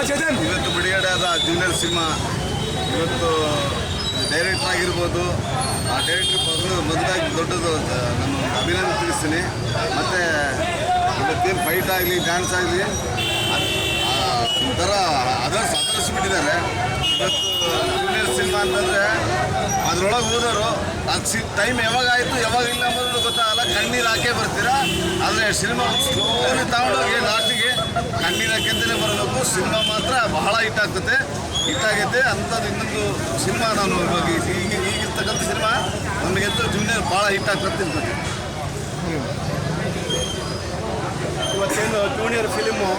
ಇವತ್ತು ಬಿಡುಗಡೆ ಆದ ಜೂನಿಯರ್ ಸಿನಿಮಾ ಇವತ್ತು ಡೈರೆಕ್ಟರ್ ಆಗಿರ್ಬೋದು, ಆ ಡೈರೆಕ್ಟ್ರ್ ಮೊದಲಾಗಿ ದೊಡ್ಡದು ನಾನು ಅಭಿನಂದನೆ ತಿಳಿಸ್ತೀನಿ. ಮತ್ತು ಇವತ್ತೇನು ಫೈಟ್ ಆಗಲಿ ಡ್ಯಾನ್ಸ್ ಆಗಲಿ ಒಂಥರ ಅದರ್ಸ್ಬಿಟ್ಟಿದ್ದಾರೆ. ಇವತ್ತು ಜೂನಿಯರ್ ಸಿನಿಮಾ ಅಂತಂದರೆ ಅದರೊಳಗೆ ಹೋದವರು ಅದು ಟೈಮ್ ಯಾವಾಗ ಆಯಿತು ಯಾವಾಗ ಇಲ್ಲ ಅನ್ನೋದು ಗೊತ್ತಾಗಲ್ಲ, ಕಣ್ಣೀರು ಹಾಕೇ ಬರ್ತೀರಾ. ಆದರೆ ಸಿನಿಮಾ ಸ್ಲೋಲಿ ತಗೊಂಡೋಗಿ ಲಾಸ್ಟಿಗೆ ಕಣ್ಣೀರು ಹಾಕ್ಯಂತಲೇ ಬರಬೇಕು. ಸಿನಿಮಾ ಮಾತ್ರ ಬಹಳ ಹಿಟ್ಟಾಗೈತೆ. ಅಂಥದ್ದು ಇನ್ನೊಂದು ಸಿನಿಮಾ ನಾನು ಇವಾಗ ಈಗಿರ್ತಕ್ಕಂಥ ಸಿನಿಮಾ ನಮಗೆಂತೂ ಜೂನಿಯರ್ ಭಾಳ ಹಿಟ್ಟಾಗ್ತದೆ. ಇವತ್ತೇನು ಜೂನಿಯರ್ ಫಿಲಿಮು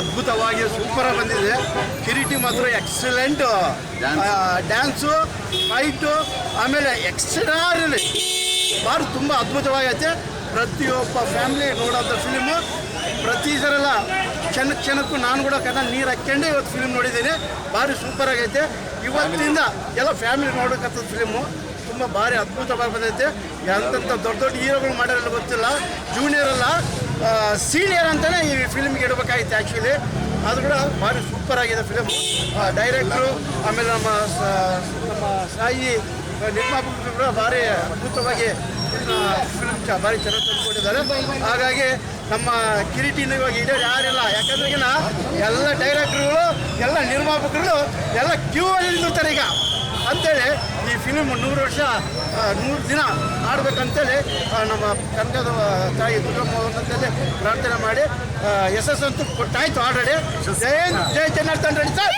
ಅದ್ಭುತವಾಗಿ ಸೂಪರಾಗಿ ಬಂದಿದೆ. ಕಿರೀಟಿ ಮಾತ್ರ ಎಕ್ಸಲೆಂಟು ಡ್ಯಾನ್ಸು, ಫೈಟು, ಆಮೇಲೆ ಎಕ್ಸ್ಟ್ರಾರ್ಡಿನರಿ ಭಾರಿ ತುಂಬ ಅದ್ಭುತವಾಗೈತೆ. ಪ್ರತಿಯೊಬ್ಬ ಫ್ಯಾಮಿಲಿ ನೋಡೋಂಥ ಫಿಲಿಮು. ಪ್ರತಿ ಸರೆಲ್ಲ ಕ್ಷಣಕ್ಕೂ ನಾನು ಕೂಡ ನೀರು ಹಾಕ್ಕೊಂಡೆ ಇವತ್ತು ಫಿಲಿಮ್ ನೋಡಿದ್ದೀನಿ. ಭಾರಿ ಸೂಪರಾಗೈತೆ. ಇವತ್ತಿಂದ ಎಲ್ಲ ಫ್ಯಾಮಿಲಿ ನೋಡೋಕ್ಕಂಥ ಫಿಲಿಮು ತುಂಬ ಭಾರಿ ಅದ್ಭುತವಾಗಿ ಬಂದೈತೆ. ಎಂತೆಂಥ ದೊಡ್ಡ ದೊಡ್ಡ ಹೀರೋಗಳು ಮಾಡಿರಲ್ಲ ಗೊತ್ತಿಲ್ಲ, ಜೂನಿಯರೆಲ್ಲ ಸೀನಿಯರ್ ಅಂತಲೇ ಈ ಫಿಲ್ಮ್ಗೆ ಇಡಬೇಕಾಗಿತ್ತು ಆ್ಯಕ್ಚುಲಿ. ಅದು ಕೂಡ ಭಾರಿ ಸೂಪರಾಗಿದೆ ಫಿಲಮು. ಡೈರೆಕ್ಟ್ರು ಆಮೇಲೆ ನಮ್ಮ ಸಾಯಿ ನಿರ್ಮಾಪಕರು ಕೂಡ ಭಾರಿ ಅದ್ಭುತವಾಗಿ ಫಿಲ್ಮ್ ಭಾರಿ ಚೆನ್ನಾಗಿ ತಂದುಕೊಟ್ಟಿದ್ದಾರೆ. ಹಾಗಾಗಿ ನಮ್ಮ ಕಿರೀಟಿನ ಇವಾಗ ಇಡೋ ಯಾರಿಲ್ಲ, ಯಾಕಂದ್ರೆ ಈಗ ಎಲ್ಲ ಡೈರೆಕ್ಟ್ರುಗಳು ಎಲ್ಲ ನಿರ್ಮಾಪಕರು ಎಲ್ಲ ಕ್ಯೂ ಅಲ್ಲಿ ನಿಂತಿರ್ತಾರೆ ಈಗ ಅಂತೇಳಿ. ಈ ಫಿಲ್ಮ್ 100 ದಿನ ಆಡಬೇಕಂತೇಳಿ ನಮ್ಮ ಕನ್ನಡದ ತಾಯಿ ದುರ್ಗಮ್ಮ ಅಂತೇಳಿ ಪ್ರಾರ್ಥನೆ ಮಾಡಿ ಯಶಸ್ಸಂತೂ ಕೊಟ್ಟಾಯ್ತು ಆಲ್ರೆಡಿ. ಜೈ ಜನಾರ್ದನ್ ರೆಡ್ಡಿ ಸರ್.